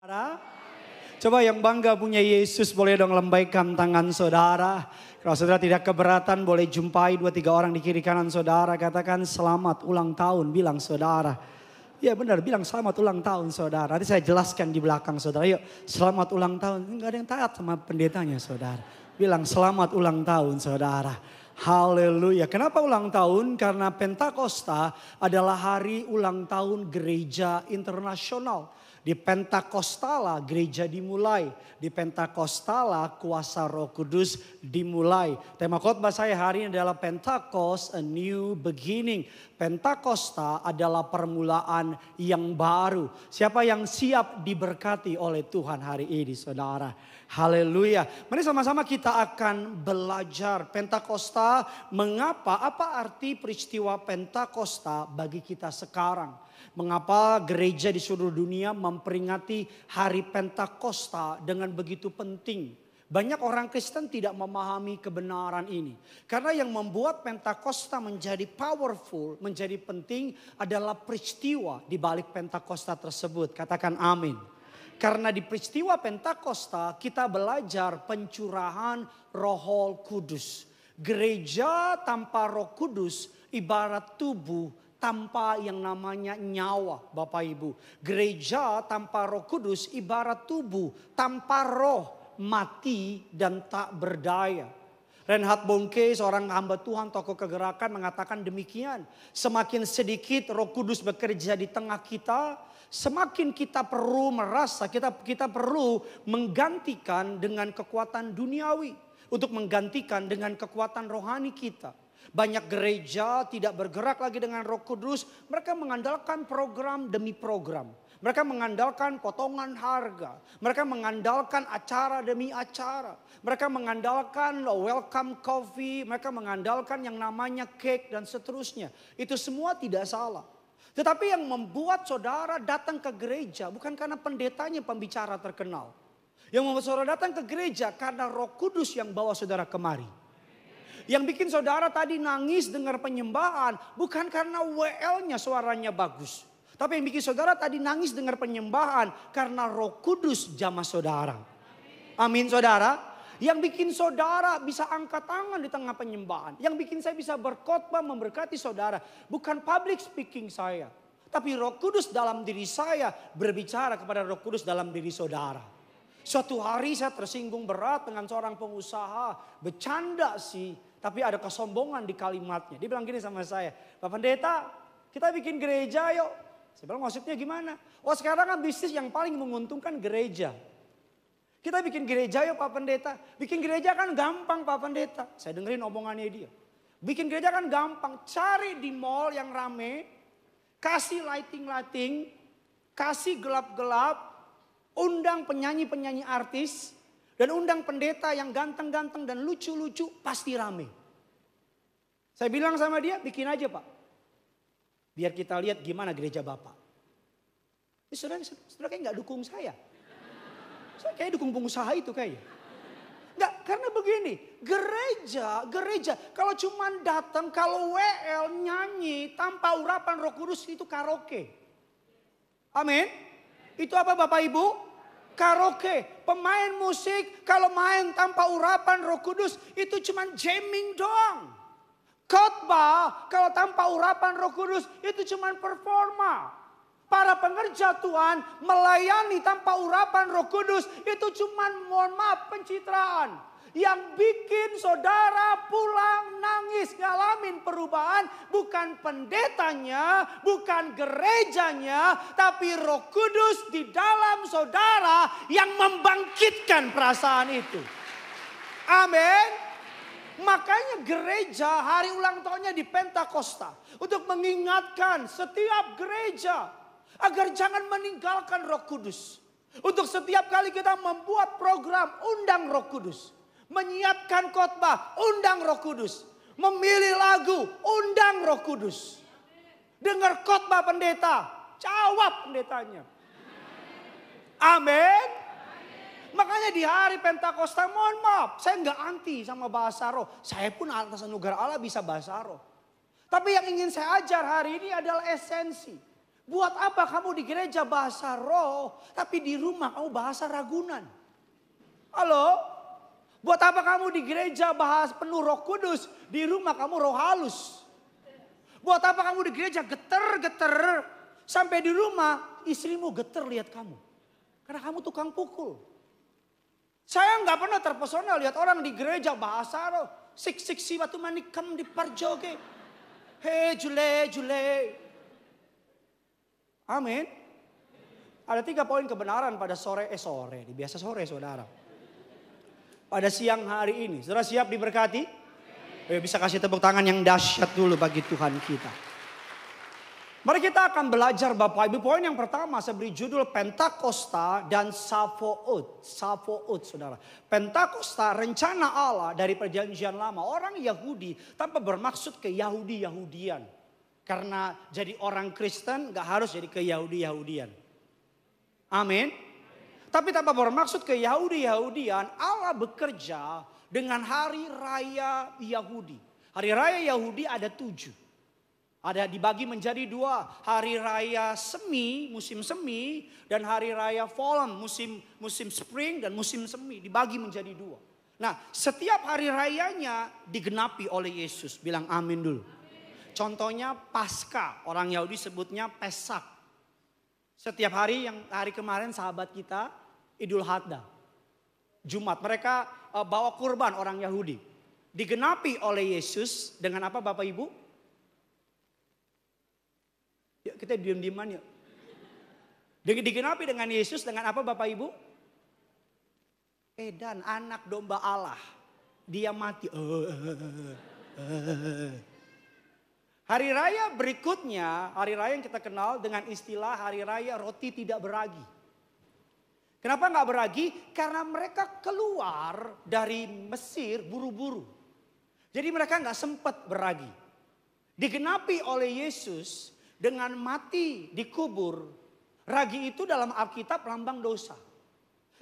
Saudara, coba yang bangga punya Yesus boleh dong lambaikan tangan saudara. Kalau saudara tidak keberatan boleh jumpai 2-3 orang di kiri kanan saudara. Katakan selamat ulang tahun, bilang saudara. Ya benar, bilang selamat ulang tahun saudara. Nanti saya jelaskan di belakang saudara. Yuk selamat ulang tahun. Enggak ada yang taat sama pendetanya saudara. Bilang selamat ulang tahun saudara. Haleluya. Kenapa ulang tahun? Karena Pentakosta adalah hari ulang tahun gereja internasional. Di Pentakostala gereja dimulai. Di Pentakostala kuasa Roh Kudus dimulai. Tema khotbah saya hari ini adalah Pentakos, a new beginning. Pentakosta adalah permulaan yang baru. Siapa yang siap diberkati oleh Tuhan hari ini saudara? Haleluya. Mari sama-sama kita akan belajar Pentakosta. Mengapa, apa arti peristiwa Pentakosta bagi kita sekarang? Mengapa gereja di seluruh dunia memperingati hari Pentakosta dengan begitu penting? Banyak orang Kristen tidak memahami kebenaran ini. Karena yang membuat Pentakosta menjadi powerful, menjadi penting adalah peristiwa di balik Pentakosta tersebut. Katakan amin. Karena di peristiwa Pentakosta kita belajar pencurahan Roh Kudus. Gereja tanpa Roh Kudus ibarat tubuh tanpa yang namanya nyawa, Bapak Ibu. Gereja tanpa Roh Kudus ibarat tubuh tanpa roh, mati dan tak berdaya. Reinhard Bonnke, seorang hamba Tuhan, tokoh kegerakan, mengatakan demikian. Semakin sedikit Roh Kudus bekerja di tengah kita, semakin kita perlu merasa, kita perlu menggantikan dengan kekuatan duniawi. Untuk menggantikan dengan kekuatan rohani kita. Banyak gereja tidak bergerak lagi dengan Roh Kudus. Mereka mengandalkan program demi program. Mereka mengandalkan potongan harga. Mereka mengandalkan acara demi acara. Mereka mengandalkan welcome coffee. Mereka mengandalkan yang namanya cake dan seterusnya. Itu semua tidak salah. Tetapi yang membuat saudara datang ke gereja bukan karena pendetanya pembicara terkenal. Yang membuat saudara datang ke gereja karena Roh Kudus yang bawa saudara kemari. Yang bikin saudara tadi nangis dengar penyembahan bukan karena WL-nya suaranya bagus. Tapi yang bikin saudara tadi nangis dengar penyembahan karena Roh Kudus jamah saudara. Amin saudara. Yang bikin saudara bisa angkat tangan di tengah penyembahan. Yang bikin saya bisa berkhotbah memberkati saudara. Bukan public speaking saya. Tapi Roh Kudus dalam diri saya berbicara kepada Roh Kudus dalam diri saudara. Suatu hari saya tersinggung berat dengan seorang pengusaha. Bercanda sih. Tapi ada kesombongan di kalimatnya. Dia bilang gini sama saya. Pak Pendeta, kita bikin gereja yuk. Saya bilang maksudnya gimana? Oh sekarang kan bisnis yang paling menguntungkan gereja. Kita bikin gereja yuk Pak Pendeta. Bikin gereja kan gampang Pak Pendeta. Saya dengerin omongannya dia. Bikin gereja kan gampang. Cari di mall yang rame. Kasih lighting. Kasih gelap-gelap. Undang penyanyi-penyanyi artis. Dan undang pendeta yang ganteng-ganteng dan lucu-lucu pasti rame. Saya bilang sama dia, bikin aja Pak. Biar kita lihat gimana gereja Bapak. Saudara kayak gak dukung saya. Saya kayak dukung pengusaha itu kayaknya. Enggak, karena begini. Gereja. Kalau cuma datang, kalau WL nyanyi tanpa urapan Roh Kudus itu karaoke. Amin. Itu apa Bapak Ibu? Karaoke, pemain musik kalau main tanpa urapan Roh Kudus itu cuma jamming doang. Khotbah kalau tanpa urapan Roh Kudus itu cuma performa. Para pengerja Tuhan melayani tanpa urapan Roh Kudus itu cuma mohon maaf pencitraan. Yang bikin saudara pulang nangis ngalamin perubahan bukan pendetanya, bukan gerejanya, tapi Roh Kudus di dalam saudara yang membangkitkan perasaan itu. Amin. Makanya gereja hari ulang tahunnya di Pentakosta untuk mengingatkan setiap gereja agar jangan meninggalkan Roh Kudus. Untuk setiap kali kita membuat program undang Roh Kudus. Menyiapkan khotbah, undang Roh Kudus. Memilih lagu, undang Roh Kudus. Dengar khotbah pendeta, jawab pendetanya. Amin. Makanya di hari Pentakosta, mohon maaf, saya nggak anti sama bahasa roh. Saya pun atas anugerah Allah bisa bahasa roh. Tapi yang ingin saya ajar hari ini adalah esensi. Buat apa kamu di gereja bahasa roh, tapi di rumah kamu bahasa ragunan? Halo? Buat apa kamu di gereja bahas penuh Roh Kudus, di rumah kamu roh halus? Buat apa kamu di gereja geter-geter, sampai di rumah istrimu geter lihat kamu? Karena kamu tukang pukul. Saya nggak pernah terpesona lihat orang di gereja bahasa roh. Sik-sik batu manikam di parjoge. Hei jule. Amin. Ada 3 poin kebenaran pada sore. Biasa sore saudara. Pada siang hari ini. Saudara siap diberkati? Bisa kasih tepuk tangan yang dahsyat dulu bagi Tuhan kita. Mari kita akan belajar Bapak Ibu. Poin yang pertama saya beri judul Pentakosta dan Shavuot. Shavuot saudara. Pentakosta rencana Allah dari perjanjian lama. Orang Yahudi tanpa bermaksud ke Yahudi-Yahudian. Karena jadi orang Kristen gak harus jadi ke Yahudi-Yahudian. Amin. Tapi tanpa bermaksud ke Yahudi-Yahudian. Allah bekerja dengan hari raya Yahudi. Hari raya Yahudi ada 7. Ada dibagi menjadi 2, hari raya semi, musim semi, dan hari raya fallen, musim spring dan musim semi, dibagi menjadi 2. Nah, setiap hari rayanya digenapi oleh Yesus. Bilang amin dulu. Amin. Contohnya Paskah, orang Yahudi sebutnya Pesak. Setiap hari yang hari kemarin sahabat kita Idul Adha, Jumat, mereka bawa kurban orang Yahudi. Digenapi oleh Yesus dengan apa Bapak Ibu? Yuk kita diam-diaman yuk. Digenapi dengan Yesus dengan apa Bapak Ibu? Dan anak domba Allah. Dia mati. Hari raya berikutnya, hari raya yang kita kenal dengan istilah hari raya roti tidak beragi. Kenapa nggak beragi? Karena mereka keluar dari Mesir buru-buru. Jadi mereka nggak sempat beragi. Digenapi oleh Yesus dengan mati dikubur. Ragi itu dalam Alkitab lambang dosa.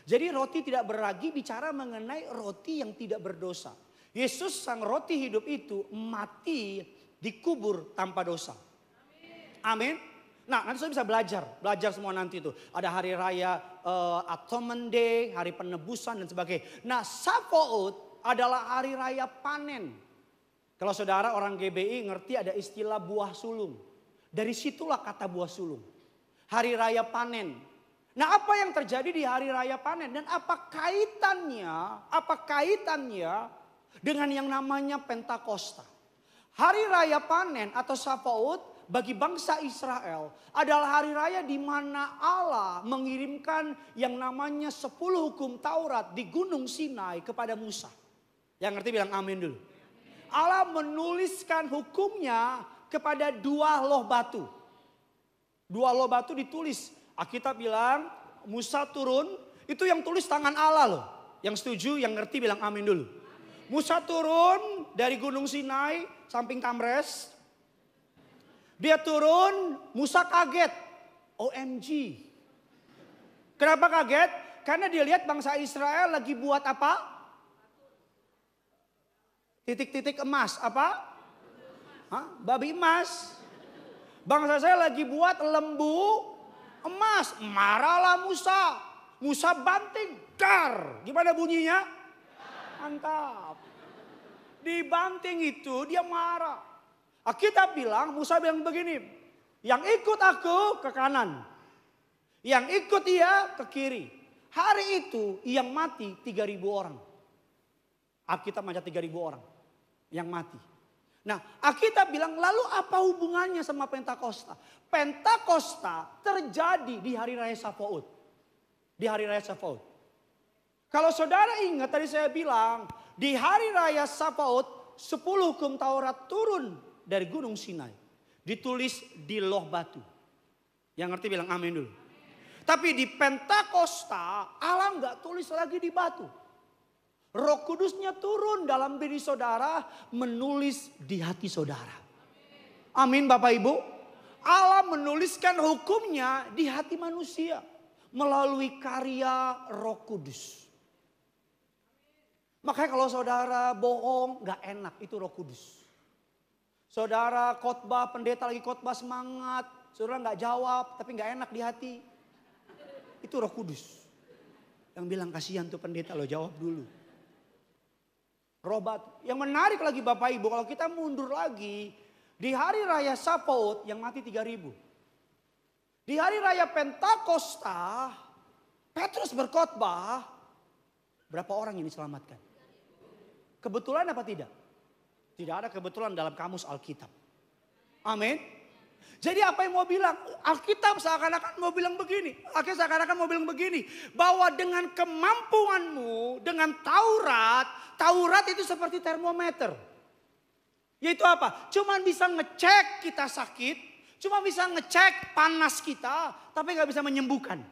Jadi roti tidak beragi bicara mengenai roti yang tidak berdosa. Yesus sang roti hidup itu mati dikubur tanpa dosa. Amin. Nah nanti saya bisa belajar semua nanti itu. Ada hari raya Atonement Day, hari penebusan dan sebagainya. Nah Shavuot adalah hari raya panen. Kalau saudara orang GBI ngerti ada istilah buah sulung. Dari situlah kata buah sulung. Hari raya panen. Nah apa yang terjadi di hari raya panen? Dan apa kaitannya dengan yang namanya Pentakosta? Hari raya panen atau Shavuot bagi bangsa Israel adalah hari raya di mana Allah mengirimkan yang namanya 10 hukum Taurat di Gunung Sinai kepada Musa. Yang ngerti bilang amin dulu. Allah menuliskan hukumnya kepada 2 loh batu. 2 loh batu ditulis. Alkitab bilang Musa turun. Itu yang tulis tangan Allah loh. Yang setuju yang ngerti bilang amin dulu. Musa turun dari gunung Sinai samping Tamres. Dia turun, Musa kaget. OMG. Kenapa kaget? Karena dia lihat bangsa Israel lagi buat apa? Titik-titik emas. Apa? Babi emas. Bangsa saya lagi buat lembu emas. Marahlah Musa. Musa banting. Dar. Gimana bunyinya? Mantap. Dibanting itu dia marah. Kita bilang, Musa bilang begini. Yang ikut aku ke kanan. Yang ikut dia ke kiri. Hari itu yang mati 3.000 orang. Alkitab macam 3.000 orang yang mati. Nah, Alkitab bilang lalu apa hubungannya sama Pentakosta? Pentakosta terjadi di hari raya Shavuot. Di hari raya Shavuot. Kalau saudara ingat tadi saya bilang, di hari raya Shavuot 10 hukum Taurat turun dari Gunung Sinai. Ditulis di loh batu. Yang ngerti bilang amin dulu. Tapi di Pentakosta Allah nggak tulis lagi di batu. Roh Kudusnya turun dalam diri saudara, menulis di hati saudara. Amin Bapak Ibu. Allah menuliskan hukumnya di hati manusia melalui karya Roh Kudus. Makanya kalau saudara bohong gak enak, itu Roh Kudus. Saudara khotbah, pendeta lagi khotbah semangat, saudara nggak jawab, tapi nggak enak di hati. Itu Roh Kudus. Yang bilang kasihan tuh pendeta, lo jawab dulu. Robat. Yang menarik lagi Bapak Ibu, kalau kita mundur lagi, di hari raya Sapaut yang mati 3.000. Di hari raya Pentakosta, Petrus berkhotbah, berapa orang yang diselamatkan? Kebetulan apa tidak? Tidak ada kebetulan dalam kamus Alkitab. Amin. Jadi apa yang mau bilang? Alkitab seakan-akan mau bilang begini. Alkitab seakan-akan mau bilang begini. Bahwa dengan kemampuanmu, dengan Taurat itu seperti termometer. Yaitu apa? Cuman bisa ngecek kita sakit. Cuma bisa ngecek panas kita. Tapi gak bisa menyembuhkan.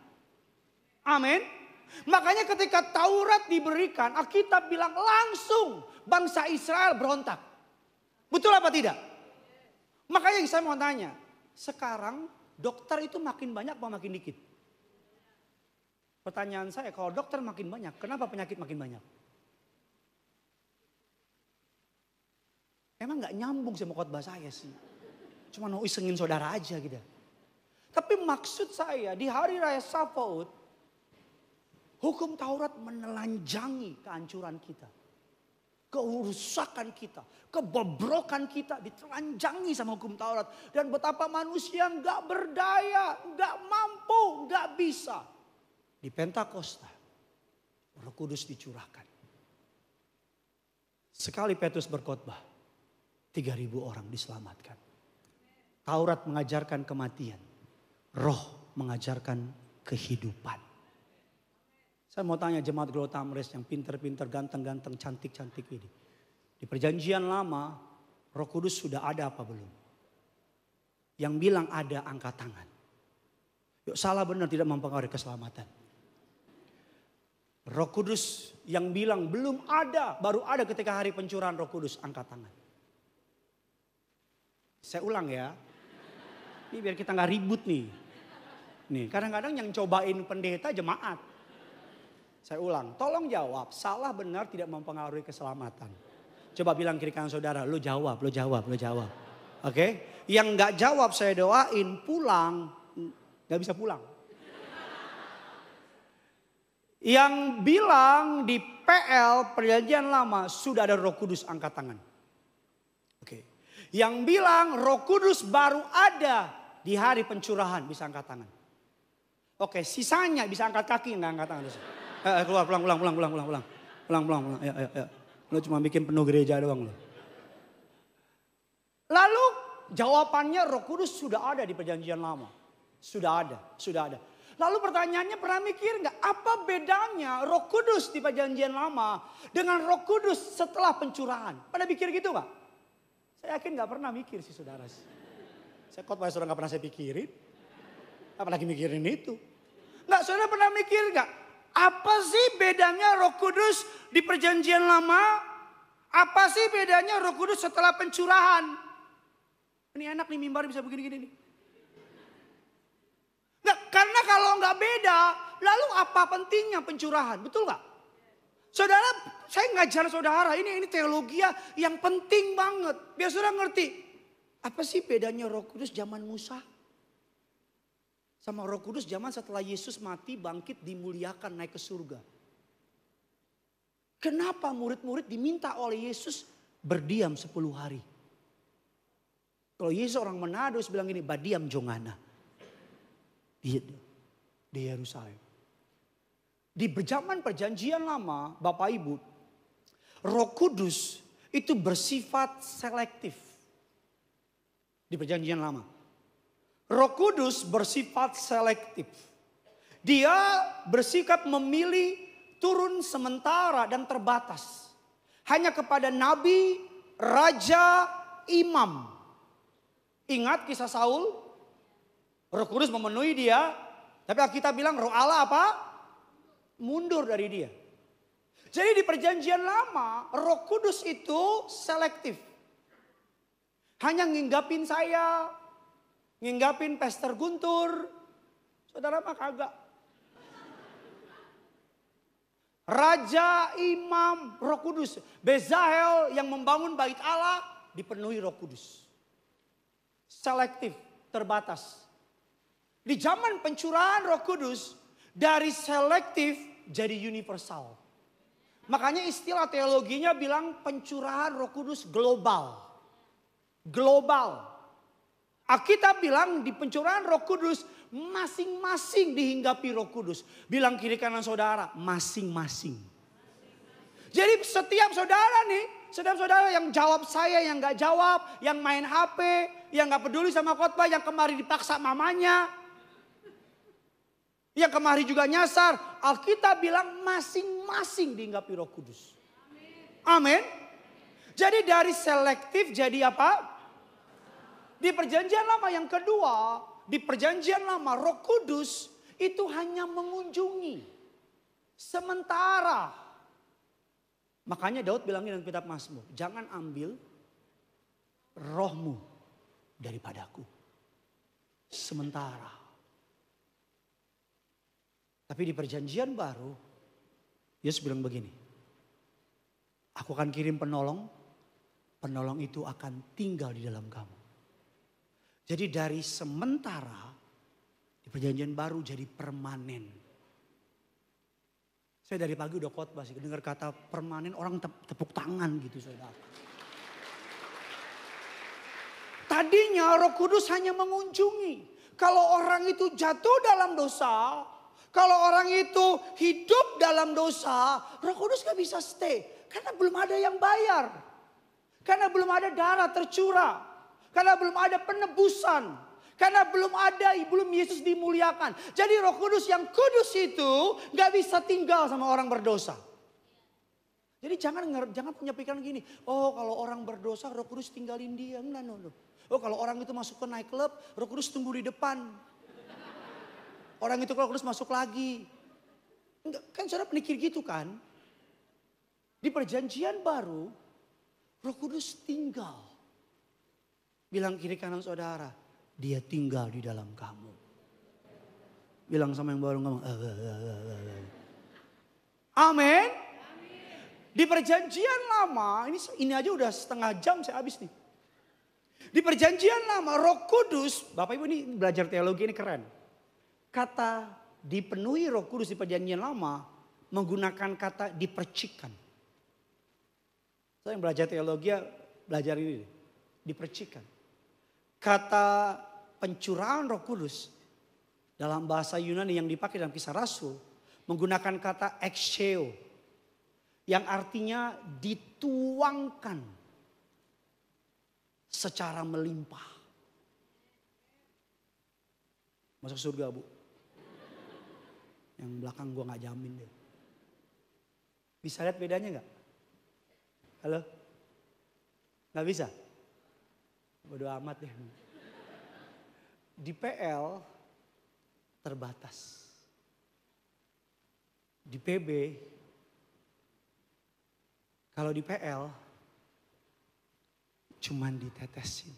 Amin. Makanya ketika Taurat diberikan, Alkitab bilang langsung bangsa Israel berontak. Betul apa tidak? Makanya saya mau tanya. Sekarang dokter itu makin banyak apa makin dikit? Pertanyaan saya, kalau dokter makin banyak, kenapa penyakit makin banyak? Emang gak nyambung sama khotbah saya sih. Cuma mau isengin saudara aja gitu. Tapi maksud saya di hari raya Sapaut, hukum Taurat menelanjangi kehancuran kita. Kerusakan kita, kebobrokan kita ditelanjangi sama hukum Taurat. Dan betapa manusia gak berdaya, gak mampu, gak bisa. Di Pentakosta, Roh Kudus dicurahkan. Sekali Petrus berkhotbah, 3.000 orang diselamatkan. Taurat mengajarkan kematian, Roh mengajarkan kehidupan. Saya mau tanya jemaat Glow Tamres yang pinter-pinter, ganteng-ganteng, cantik-cantik ini. Di perjanjian lama, Roh Kudus sudah ada apa belum? Yang bilang ada, angkat tangan. Yuk, salah benar tidak mempengaruhi keselamatan. Roh Kudus yang bilang belum ada, baru ada ketika hari pencurahan Roh Kudus, angkat tangan. Saya ulang ya. Ini biar kita nggak ribut nih. Nih, kadang-kadang yang cobain pendeta jemaat. Saya ulang, tolong jawab, salah benar tidak mempengaruhi keselamatan. Coba bilang kiri kanan saudara, lo jawab, lo jawab, lo jawab. Oke? Yang nggak jawab saya doain pulang, nggak bisa pulang. Yang bilang di PL perjanjian lama sudah ada Roh Kudus, angkat tangan. Oke. Yang bilang Roh Kudus baru ada di hari pencurahan, bisa angkat tangan. Oke, sisanya bisa angkat kaki, nggak angkat tangan. Keluar, pulang. Ayo. Lo cuma bikin penuh gereja doang lo. Lalu jawabannya Roh Kudus sudah ada di perjanjian lama. Sudah ada. Lalu pertanyaannya, pernah mikir nggak apa bedanya Roh Kudus di perjanjian lama dengan Roh Kudus setelah pencurahan? Pada mikir gitu nggak? Saya yakin nggak pernah mikir sih saudara. Saya khotbah saudara nggak pernah saya pikirin. Apalagi mikirin itu. Nggak, saudara pernah mikir nggak? Apa sih bedanya Roh Kudus di perjanjian lama? Apa sih bedanya Roh Kudus setelah pencurahan? Ini enak nih mimbar bisa begini-gini nih. Nggak, karena kalau nggak beda, lalu apa pentingnya pencurahan? Betul nggak? Saudara, saya ngajar saudara, ini teologi yang penting banget. Biar saudara ngerti. Apa sih bedanya Roh Kudus zaman Musa? Sama Roh Kudus zaman setelah Yesus mati, bangkit, dimuliakan, naik ke surga. Kenapa murid-murid diminta oleh Yesus berdiam 10 hari? Kalau Yesus orang Manado bilang gini, badiam jongana. Di Yerusalem. Di zaman perjanjian lama, Bapak Ibu, Roh Kudus itu bersifat selektif. Di perjanjian lama. Roh Kudus bersifat selektif. Dia bersikap memilih turun sementara dan terbatas. Hanya kepada nabi, raja, imam. Ingat kisah Saul? Roh Kudus memenuhi dia. Tapi kita bilang Roh Allah apa? Mundur dari dia. Jadi di perjanjian lama Roh Kudus itu selektif. Hanya nginggapin saya, nginggapin Pastor Guntur. Saudara mah kagak. Raja, imam, Roh Kudus. Bezalel yang membangun bait Allah dipenuhi Roh Kudus. Selektif, terbatas. Di zaman pencurahan Roh Kudus, dari selektif jadi universal. Makanya istilah teologinya bilang pencurahan Roh Kudus global. Global. Alkitab bilang di pencurahan Roh Kudus masing-masing dihinggapi Roh Kudus. Bilang kiri kanan saudara, masing-masing. Jadi setiap saudara yang jawab saya, yang gak jawab, yang main HP, yang gak peduli sama khotbah, yang kemarin dipaksa mamanya, yang kemarin juga nyasar, Alkitab bilang masing-masing dihinggapi Roh Kudus. Amin. Jadi dari selektif jadi apa? Di perjanjian lama yang kedua, di perjanjian lama Roh Kudus itu hanya mengunjungi. Sementara. Makanya Daud bilangin dalam kitab Mazmur, jangan ambil rohmu daripadaku. Sementara. Tapi di perjanjian baru, Yesus bilang begini, aku akan kirim penolong, penolong itu akan tinggal di dalam kamu. Jadi dari sementara, di perjanjian baru jadi permanen. Saya dari pagi udah khotbah sih, dengar kata permanen orang tepuk tangan gitu saudara. Tadinya Roh Kudus hanya mengunjungi. Kalau orang itu jatuh dalam dosa, kalau orang itu hidup dalam dosa, Roh Kudus gak bisa stay. Karena belum ada yang bayar. Karena belum ada darah tercurah. Karena belum ada penebusan. Karena belum Yesus dimuliakan. Jadi Roh Kudus yang kudus itu gak bisa tinggal sama orang berdosa. Jadi jangan punya pikiran gini. Oh kalau orang berdosa Roh Kudus tinggalin dia. No. Oh kalau orang itu masuk ke nightclub Roh Kudus tunggu di depan. Orang itu kalau Kudus masuk lagi. Enggak, kan saudara mikir gitu kan. Di perjanjian baru Roh Kudus tinggal. Bilang kiri kanan saudara. Dia tinggal di dalam kamu. Bilang sama yang baru ngomong. Amin. Di perjanjian lama. Ini aja udah setengah jam saya habis nih. Di perjanjian lama Roh Kudus. Bapak Ibu ini belajar teologi ini keren. Kata dipenuhi Roh Kudus di perjanjian lama menggunakan kata dipercikkan. Saya yang belajar teologi belajar ini. Dipercikkan. Kata pencurahan Roh Kudus dalam bahasa Yunani yang dipakai dalam Kisah Rasul menggunakan kata exeo yang artinya dituangkan secara melimpah. Masuk surga Bu. Yang belakang gue gak jamin deh. Bisa lihat bedanya gak? Halo? Gak bisa? Bodo amat deh. Di PL terbatas. Di PB, kalau di PL cuman ditetesin.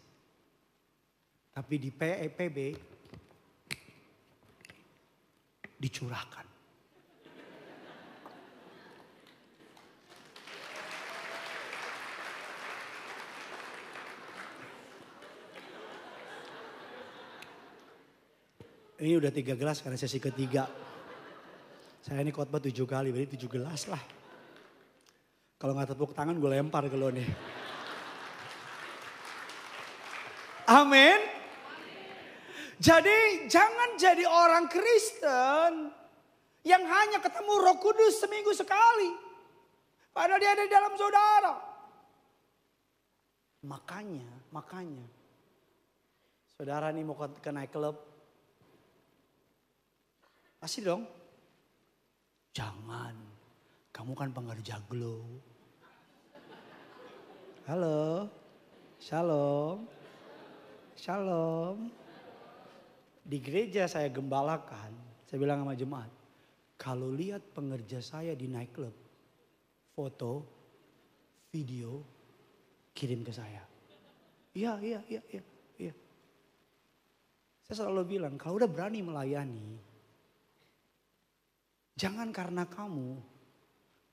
Tapi di PB dicurahkan. Ini udah 3 gelas karena sesi ketiga. Saya ini khotbah 7 kali, berarti 7 gelas lah. Kalau gak tepuk tangan gue lempar ke lo nih. Amin. Jadi jangan jadi orang Kristen yang hanya ketemu Roh Kudus seminggu sekali. Padahal dia ada di dalam saudara. Makanya. Saudara nih mau ke nightclub. Pasti dong. Jangan. Kamu kan pengerja Glow. Halo. Shalom. Shalom. Di gereja saya gembalakan. Saya bilang sama jemaat. Kalau lihat pengerja saya di nightclub. Foto. Video. Kirim ke saya. Iya. Saya selalu bilang kalau udah berani melayani. Jangan karena kamu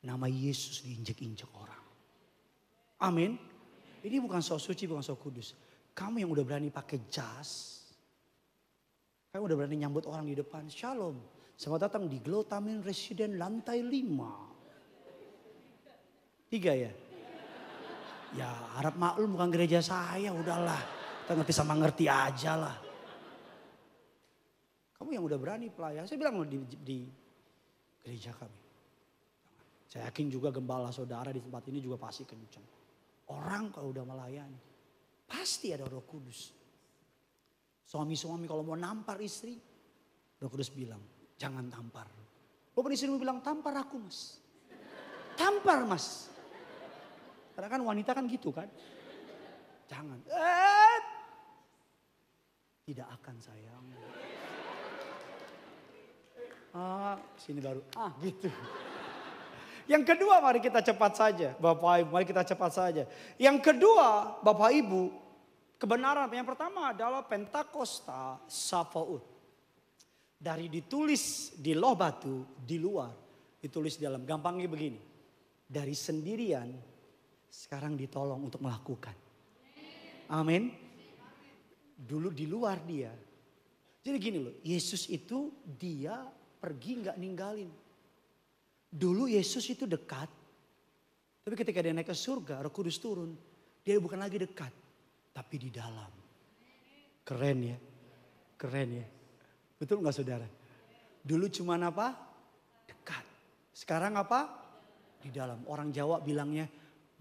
nama Yesus diinjek-injek orang. Amin. Ini bukan sok suci, bukan sok kudus. Kamu yang udah berani pakai jas. Kayak udah berani nyambut orang di depan. Shalom. Selamat datang di Glotamin Residen lantai 5. 3 ya? Ya harap maklum bukan gereja saya, udahlah. Kita ngerti sama ngerti aja lah. Kamu yang udah berani pelayan. Saya bilang di gereja kami. Saya yakin juga gembala saudara di tempat ini juga pasti kencang. Orang kalau udah melayani, pasti ada Roh Kudus. Suami-suami kalau mau nampar istri, Roh Kudus bilang, jangan tampar. Walaupun istrimu bilang, tampar aku mas. Tampar mas. Karena kan wanita kan gitu kan. Jangan. Tidak akan sayang. Sini baru. Gitu. Yang kedua mari kita cepat saja. Bapak Ibu mari kita cepat saja. Yang kedua Bapak Ibu. Kebenaran yang pertama adalah Pentakosta Safaut. Dari ditulis di loh batu di luar. Ditulis di dalam. Gampangnya begini. Dari sendirian sekarang ditolong untuk melakukan. Amin. Dulu di luar dia. Jadi gini loh. Yesus itu dia pergi gak ninggalin. Dulu Yesus itu dekat. Tapi ketika dia naik ke surga, Roh Kudus turun. Dia bukan lagi dekat. Tapi di dalam. Keren ya. Keren ya. Betul gak saudara? Dulu cuma apa? Dekat. Sekarang apa? Di dalam. Orang Jawa bilangnya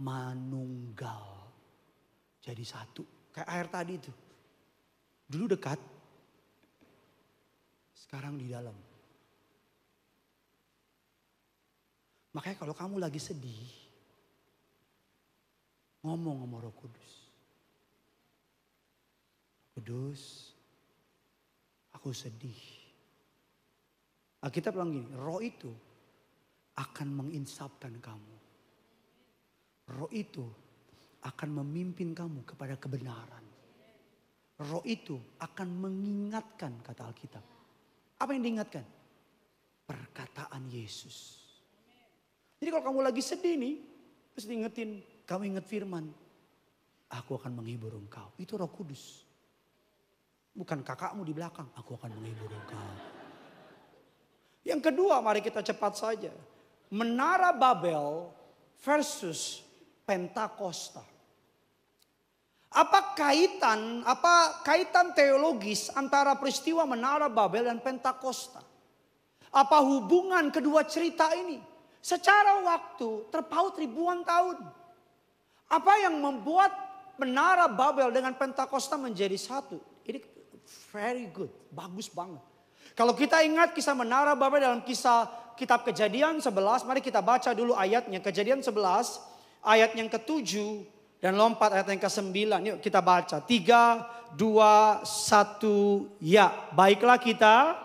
manunggal. Jadi satu. Kayak air tadi itu. Dulu dekat. Sekarang di dalam. Makanya kalau kamu lagi sedih, ngomong sama Roh Kudus. Kudus, aku sedih. Alkitab bilang gini, roh itu akan menginsapkan kamu. Roh itu akan memimpin kamu kepada kebenaran. Roh itu akan mengingatkan, kata Alkitab. Apa yang diingatkan? Perkataan Yesus. Jadi kalau kamu lagi sedih nih, terus diingetin, kamu ingat firman. Aku akan menghibur engkau. Itu Roh Kudus. Bukan kakakmu di belakang, aku akan menghibur engkau. Yang kedua, mari kita cepat saja. Menara Babel versus Pentakosta. Apa kaitan teologis antara peristiwa Menara Babel dan Pentakosta? Apa hubungan kedua cerita ini? Secara waktu terpaut ribuan tahun. Apa yang membuat Menara Babel dengan Pentakosta menjadi satu? Ini very good, bagus banget. Kalau kita ingat kisah Menara Babel dalam kisah kitab Kejadian 11, mari kita baca dulu ayatnya. Kejadian 11 ayat yang ke-7 dan lompat ayat yang ke-9. Yuk kita baca. 3, 2, 1, ya. Baiklah kita.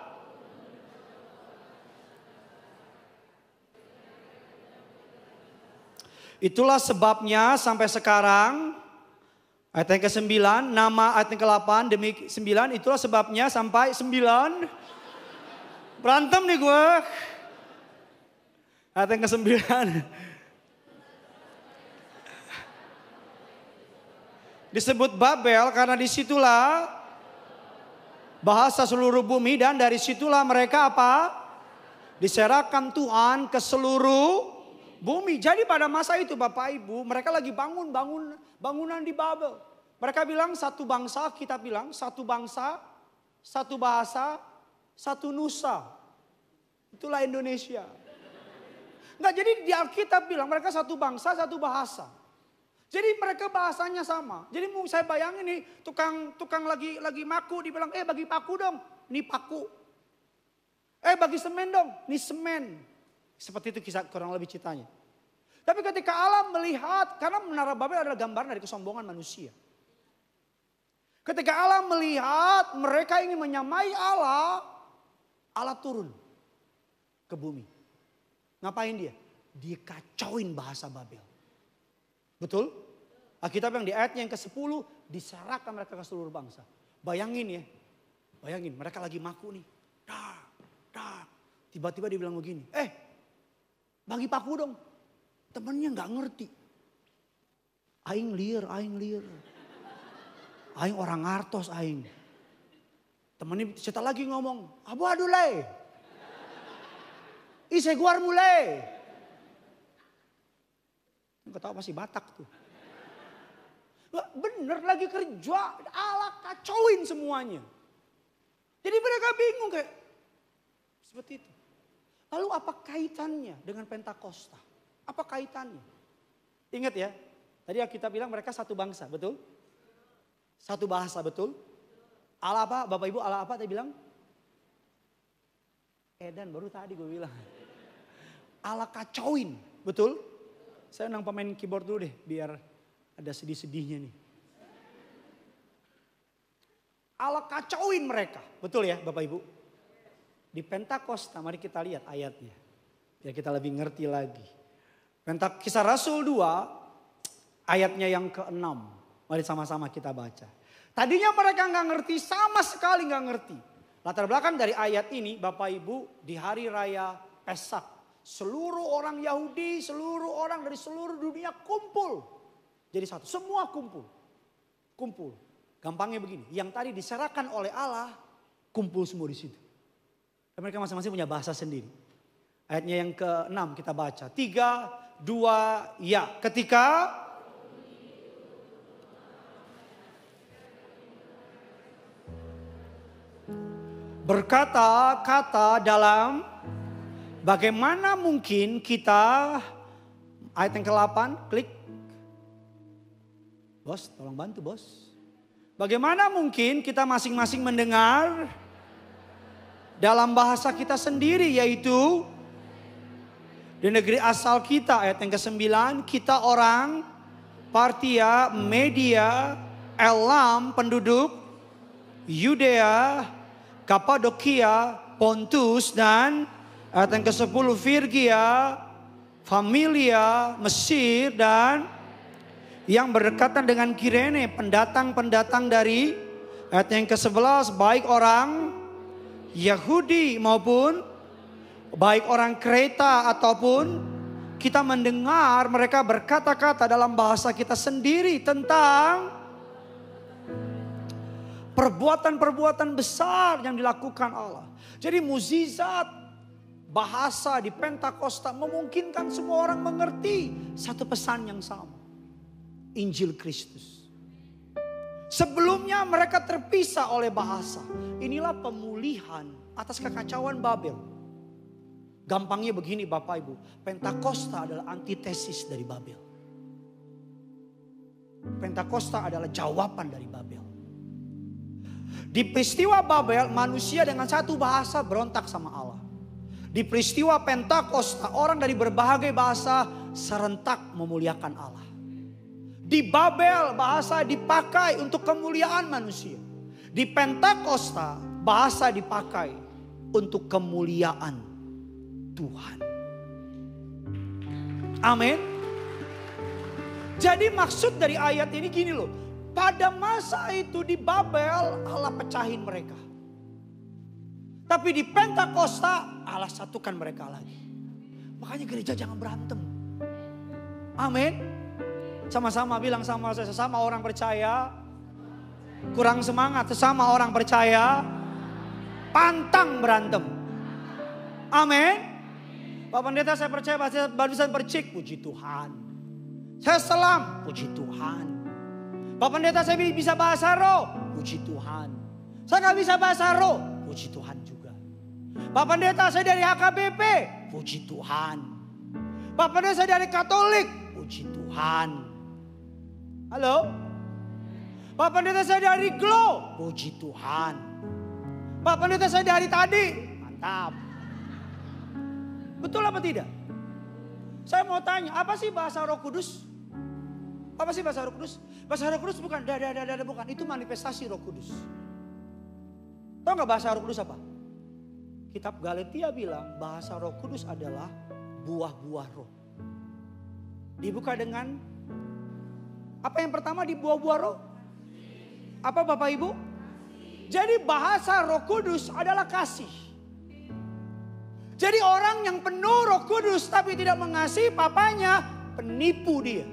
Itulah sebabnya sampai sekarang, ayat yang ke-9, nama ayat yang ke-8 demi 9, itulah sebabnya sampai 9. Berantem nih gue. Ayat yang ke-9. Disebut Babel karena disitulah bahasa seluruh bumi dan dari situlah mereka apa? Diserahkan Tuhan ke seluruh bumi. Jadi pada masa itu Bapak Ibu, mereka lagi bangunan di Babel. Mereka bilang satu bangsa, kita bilang satu bangsa, satu bahasa, satu nusa. Itulah Indonesia. Enggak, jadi di Alkitab bilang mereka satu bangsa, satu bahasa. Jadi mereka bahasanya sama. Jadi mau saya bayangin nih tukang lagi maku dibilang, bagi paku dong, nih paku. Bagi semen dong, nih semen. Seperti itu kisah kurang lebih ceritanya. Tapi ketika Allah melihat, karena Menara Babel adalah gambaran dari kesombongan manusia. Ketika Allah melihat mereka ingin menyamai Allah, Allah turun ke bumi. Ngapain dia? Dia kacauin bahasa Babel. Betul? Alkitab yang di ayat yang ke-10 diserahkan mereka ke seluruh bangsa. Bayangin ya. Bayangin mereka lagi maku nih. Tiba-tiba dia bilang begini. Bagi paku dong. Temennya gak ngerti. Aing liar. Aing orang ngartos aing. Temennya cerita lagi ngomong, abu adulai. Ise guar mulai. Ketawa masih Batak tuh. Bener lagi kerja, Allah kacauin semuanya. Jadi mereka bingung kayak seperti itu. Lalu apa kaitannya dengan Pentakosta? Apa kaitannya? Ingat ya, tadi kita bilang mereka satu bangsa, betul? Satu bahasa, betul? Allah apa? Bapak Ibu Allah apa tadi bilang? Edan baru tadi gue bilang. Allah kacauin, betul? Saya undang pemain keyboard dulu deh biar ada sedih-sedihnya nih. Allah kacauin mereka. Betul ya Bapak Ibu? Di Pentakosta mari kita lihat ayatnya. Biar kita lebih ngerti lagi. Kisah Rasul 2 ayatnya yang ke-6. Mari sama-sama kita baca. Tadinya mereka nggak ngerti, sama sekali nggak ngerti. Latar belakang dari ayat ini Bapak Ibu di hari raya Pesak. Seluruh orang Yahudi, seluruh orang dari seluruh dunia kumpul. Jadi satu, semua kumpul. Kumpul. Gampangnya begini, yang tadi diserahkan oleh Allah, kumpul semua di situ. Dan mereka masing-masing punya bahasa sendiri. Ayatnya yang ke-6 kita baca. 3, 2, ya. Ketika berkata-kata dalam bagaimana mungkin kita, ayat yang ke-8, klik. Bos, tolong bantu bos. Bagaimana mungkin kita masing-masing mendengar dalam bahasa kita sendiri, yaitu di negeri asal kita. Ayat yang ke-9, kita orang Partia, Media, Elam, penduduk Yudea, Kapadokia, Pontus, dan ayat yang ke-10 Firgia, Familia, Mesir, dan yang berdekatan dengan Kirene, pendatang-pendatang dari ayat yang ke-11, baik orang Yahudi maupun baik orang Kreta ataupun kita mendengar mereka berkata-kata dalam bahasa kita sendiri tentang perbuatan-perbuatan besar yang dilakukan Allah. Jadi mukjizat bahasa di Pentakosta memungkinkan semua orang mengerti satu pesan yang sama. Injil Kristus. Sebelumnya mereka terpisah oleh bahasa. Inilah pemulihan atas kekacauan Babel. Gampangnya begini Bapak Ibu. Pentakosta adalah antitesis dari Babel. Pentakosta adalah jawaban dari Babel. Di peristiwa Babel manusia dengan satu bahasa berontak sama Allah. Di peristiwa Pentakosta orang dari berbagai bahasa serentak memuliakan Allah. Di Babel bahasa dipakai untuk kemuliaan manusia. Di Pentakosta bahasa dipakai untuk kemuliaan Tuhan. Amin. Jadi maksud dari ayat ini gini loh. Pada masa itu di Babel Allah pecahin mereka. Tapi di Pentakosta Allah satukan mereka lagi. Makanya gereja jangan berantem. Amin. Sama-sama bilang sama saya, sesama orang percaya kurang semangat, sesama orang percaya pantang berantem. Amin. Pak Pendeta saya percaya barusan percik, puji Tuhan. Saya selam, puji Tuhan. Pak Pendeta saya bisa bahasa roh, puji Tuhan. Saya gak bisa bahasa roh, puji Tuhan juga. Pak Pendeta saya dari HKBP, puji Tuhan. Pak Pendeta saya dari Katolik, puji Tuhan. Halo? Pak Pendeta saya dari Glow, puji Tuhan. Pak Pendeta saya dari tadi, mantap. Betul apa tidak? Saya mau tanya, apa sih bahasa Roh Kudus? Apa sih bahasa Roh Kudus? Bahasa Roh Kudus bukan bukan, itu manifestasi Roh Kudus. Tahu nggak bahasa Roh Kudus apa? Kitab Galatia bilang bahasa Roh Kudus adalah buah-buah roh. Dibuka dengan apa yang pertama di buah-buah roh? Apa Bapak Ibu? Jadi bahasa Roh Kudus adalah kasih. Jadi orang yang penuh Roh Kudus tapi tidak mengasihi papanya, penipu dia.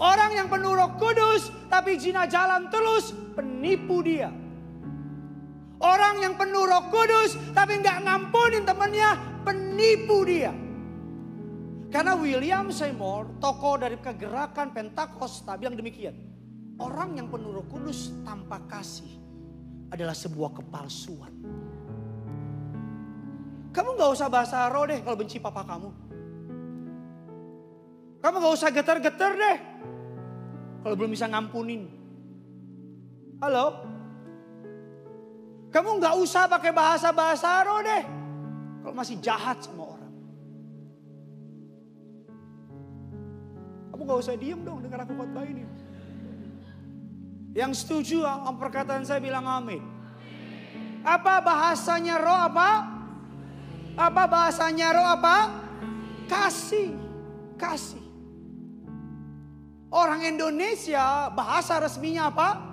Orang yang penuh Roh Kudus tapi zina jalan terus, penipu dia. Orang yang penuh Roh Kudus tapi nggak ngampunin temannya, penipu dia. Karena William Seymour, tokoh dari kegerakan Pentakosta, bilang demikian. Orang yang penuh Roh Kudus tanpa kasih adalah sebuah kepalsuan. Kamu gak usah bahasa roh deh kalau benci papa kamu. Kamu gak usah getar-getar deh kalau belum bisa ngampunin. Halo? Kamu gak usah pakai bahasa-bahasa roh deh kalau masih jahat sama orang. Kamu gak usah diem dong dengar aku khotbah ini. Yang setuju sama perkataan saya bilang amin. Apa bahasanya roh apa? Apa bahasanya roh apa? Kasih. Kasih. Orang Indonesia bahasa resminya apa?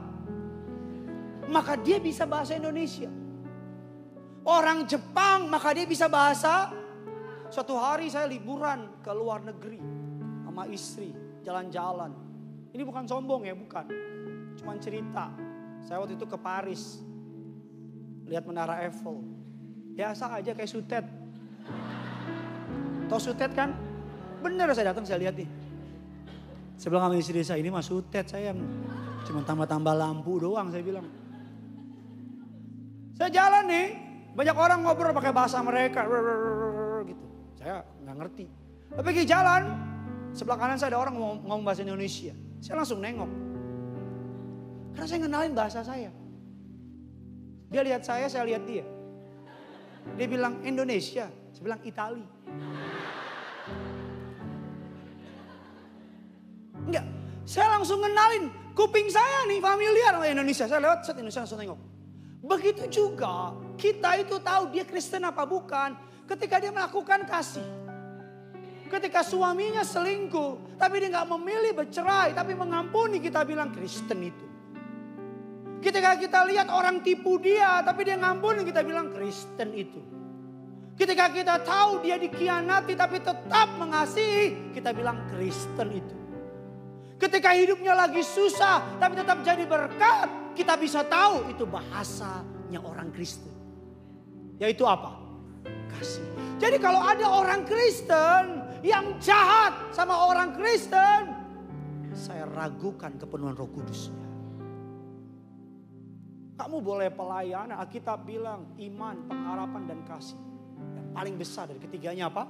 Maka dia bisa bahasa Indonesia. Orang Jepang maka dia bisa bahasa. Suatu hari saya liburan ke luar negeri sama istri, jalan-jalan. Ini bukan sombong ya, bukan. Cuman cerita. Saya waktu itu ke Paris. Lihat Menara Eiffel. Biasa aja kayak Sutet. Tahu Sutet kan? Bener saya datang saya lihat nih. Saya bilang sama istri saya, ini mah Sutet sayang. Cuma tambah-tambah lampu doang saya bilang. Saya jalan nih. Banyak orang ngobrol pakai bahasa mereka. Gitu. Saya gak ngerti. Tapi di jalan. Sebelah kanan saya ada orang ngomong bahasa Indonesia. Saya langsung nengok. Karena saya ngenalin bahasa saya. Dia lihat saya lihat dia. Dia bilang Indonesia. Saya bilang Itali. Enggak. Saya langsung ngenalin. Kuping saya nih familiar sama Indonesia. Saya lewat set Indonesia langsung nengok. Begitu juga kita itu tahu dia Kristen apa bukan. Ketika dia melakukan kasih. Ketika suaminya selingkuh. Tapi dia gak memilih bercerai. Tapi mengampuni, kita bilang Kristen itu. Ketika kita lihat orang tipu dia. Tapi dia ngampuni, kita bilang Kristen itu. Ketika kita tahu dia dikhianati tapi tetap mengasihi. Kita bilang Kristen itu. Ketika hidupnya lagi susah tapi tetap jadi berkat. Kita bisa tahu itu bahasanya orang Kristen. Yaitu apa? Kasih. Jadi kalau ada orang Kristen yang jahat sama orang Kristen. Saya ragukan kepenuhan Roh Kudusnya. Kamu boleh pelayanan. Alkitab bilang iman, pengharapan dan kasih. Yang paling besar dari ketiganya apa?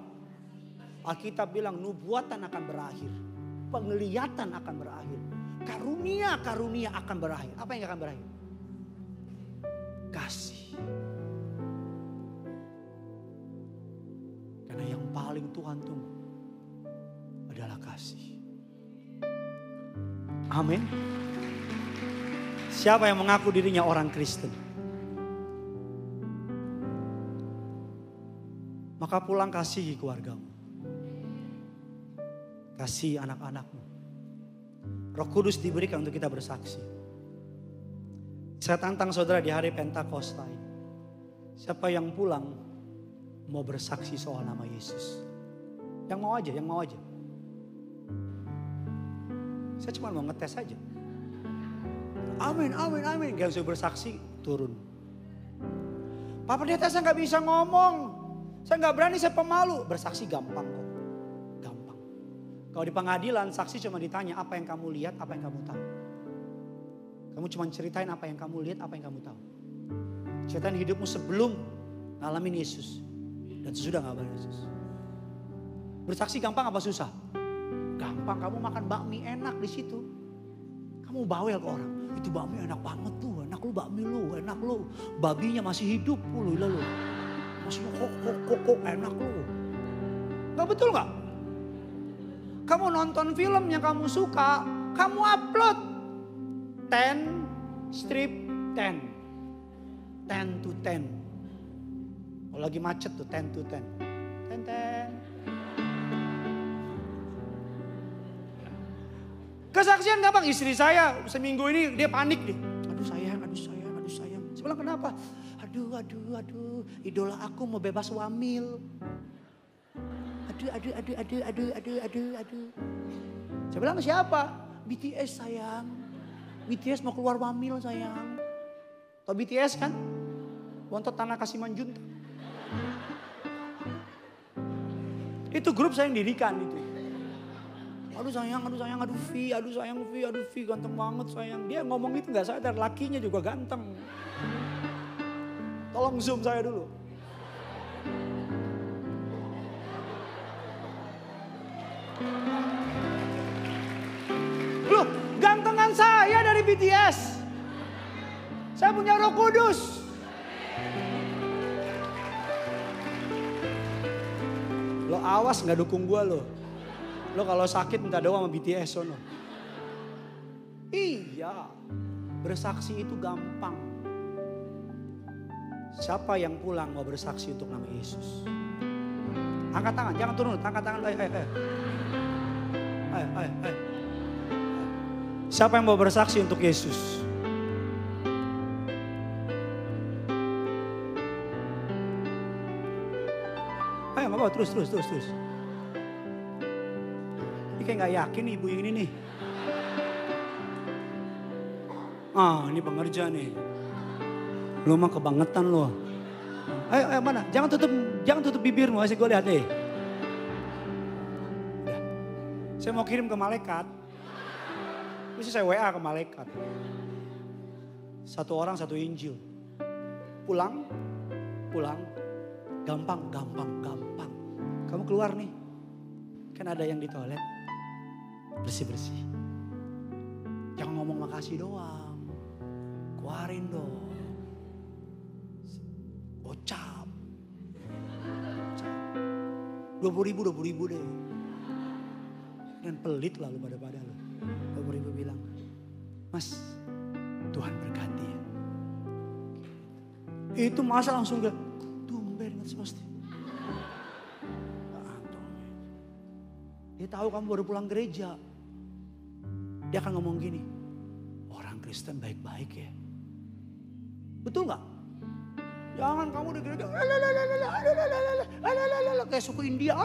Alkitab bilang nubuatan akan berakhir. Penglihatan akan berakhir. Karunia akan berakhir. Apa yang akan berakhir? Kasih. Karena yang paling Tuhan tunggu adalah kasih. Amin. Siapa yang mengaku dirinya orang Kristen? Maka pulang kasihi keluargamu. Kasih anak-anakmu. Roh Kudus diberikan untuk kita bersaksi. Saya tantang saudara di hari Pentakosta ini. Siapa yang pulang mau bersaksi soal nama Yesus? Yang mau aja. Saya cuma mau ngetes aja. Amin. Gak usah bersaksi, turun. Pak Pendeta saya gak bisa ngomong. Saya gak berani, saya pemalu. Bersaksi gampang kok. Gampang. Kalau di pengadilan saksi cuma ditanya apa yang kamu lihat, apa yang kamu tahu. Kamu cuma ceritain apa yang kamu lihat, apa yang kamu tahu. Ceritain hidupmu sebelum ngalamin Yesus. Dan sesudah ngalamin Yesus. Bersaksi gampang apa susah? Gampang, kamu makan bakmi enak di situ. Kamu bawel ke orang. Itu bakmi enak banget tuh, enak lu bakmi lu, enak lu. Babinya masih hidup lu. Masih kok enak lu. Gak betul gak? Kamu nonton film yang kamu suka, kamu upload 10:10. 10 to 10. Kalau lagi macet tuh 10 to 10. 10. Kesaksian gampang. Istri saya seminggu ini dia panik deh. Aduh sayang. Saya bilang kenapa? Aduh. Idola aku mau bebas wamil. Aduh. Saya bilang siapa? BTS sayang. BTS mau keluar wamil sayang. Tahu BTS kan? Bontot Tanah Kasimanjunta. Itu grup saya yang dirikan itu. Aduh sayang, aduh Vi, aduh sayang Vi, aduh Vi ganteng banget sayang. Dia ngomong itu gak sadar, lakinya juga ganteng. Tolong zoom saya dulu. Loh, gantengan saya dari BTS. Saya punya Roh Kudus. Lo awas gak dukung gue lo. Lo kalau sakit minta doa sama BTS sono. Iya, bersaksi itu gampang. Siapa yang pulang mau bersaksi untuk nama Yesus? Angkat tangan, jangan turun, angkat tangan. Ayo. Siapa yang mau bersaksi untuk Yesus? Ayo nggak apa, terus. Ini kayak nggak yakin nih ibu yang ini nih. Ini pengerja nih. Lu mah kebangetan lu. Ayo mana? Jangan tutup bibirmu, asik gue lihat deh. Udah. Saya mau kirim ke malaikat. Terus saya WA ke malaikat. 1 orang 1 Injil. Pulang. Gampang. Kamu keluar nih. Kan ada yang di toilet. Bersih. Jangan ngomong makasih doang. Keluarin dong. Gocap. 20.000 deh. Dan pelit lah lu pada lu. 20.000 bilang, Mas, Tuhan berkati ya. Itu masa langsung gak, tumben Mas pasti. Dia tahu kamu baru pulang gereja. Dia akan ngomong gini, orang Kristen baik-baik ya. Betul gak? Jangan kamu di gereja, kayak suku India,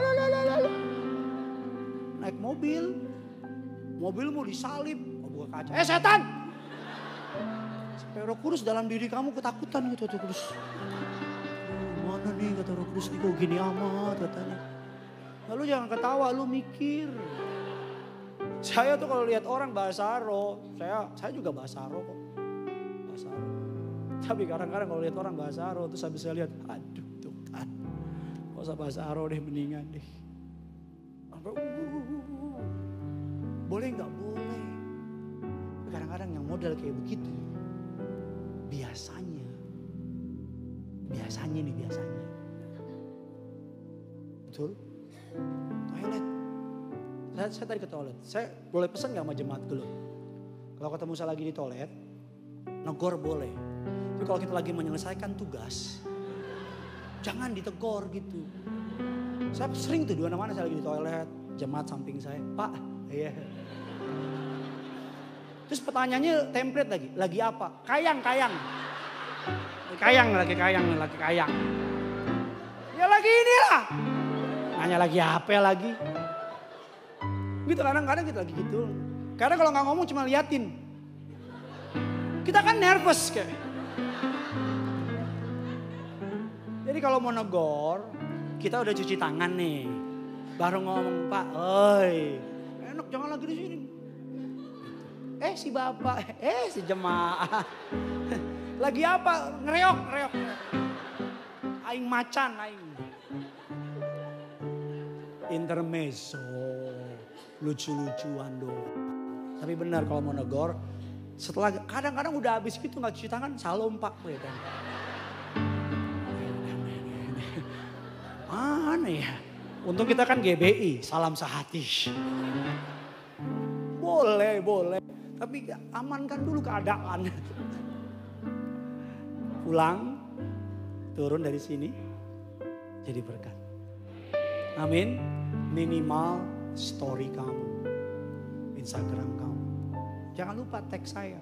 naik mobilmu disalib, buka kaca, setan! Sampai Roh Kudus dalam diri kamu ketakutan gitu, Roh Kudus. Mana nih kata Roh Kudus, kok gini amat katanya. Lalu jangan ketawa, lu mikir. Saya tuh kalau lihat orang bahasa roh, saya juga bahasa roh kok. Bahasa roh. Tapi kadang-kadang kalau lihat orang bahasa roh, terus habis saya lihat, aduh Tuhan. Gak usah bahasa roh deh, mendingan deh. Boleh gak? Boleh. Kadang-kadang yang model kayak begitu, biasanya. Betul? Toilet. Saya tadi ke toilet. Saya boleh pesan gak sama jemaat dulu? Kalau ketemu saya lagi di toilet, negor boleh. Tapi kalau kita lagi menyelesaikan tugas, jangan ditegor gitu. Saya sering tuh di mana-mana saya lagi di toilet, jemaat samping saya, Pak, iya. Terus pertanyaannya template lagi apa? Kayang. Lagi kayang. Ya lagi inilah. Nanya lagi apa lagi? Gitu kadang-kadang kita lagi gitu. Karena kalau nggak ngomong cuma liatin. Kita kan nervous kayak. Jadi kalau mau negor, kita udah cuci tangan nih. Baru ngomong, Pak, oi, enak jangan lagi di sini. Si bapak, si jemaah. Lagi apa? Ngereok. Aing macan, aing. Intermezzo, lucu-lucuan doang. Tapi benar kalau mau negor, setelah kadang-kadang udah habis gitu nggak cuci tangan, salam Pak. Mana ya? Untung kita kan GBI, salam sehati. Boleh. Tapi amankan dulu keadaan. Pulang, turun dari sini, jadi berkat. Amin. Minimal story kamu, Instagram kamu. Jangan lupa tag saya.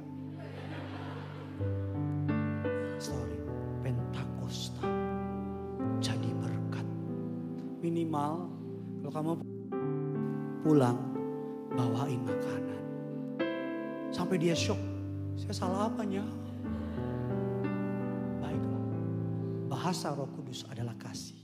Story Pentakosta. Jadi berkat. Minimal kalau kamu pulang bawain makanan. Sampai dia shock. Saya salah apanya? Baiklah. bahasa Roh Kudus adalah kasih.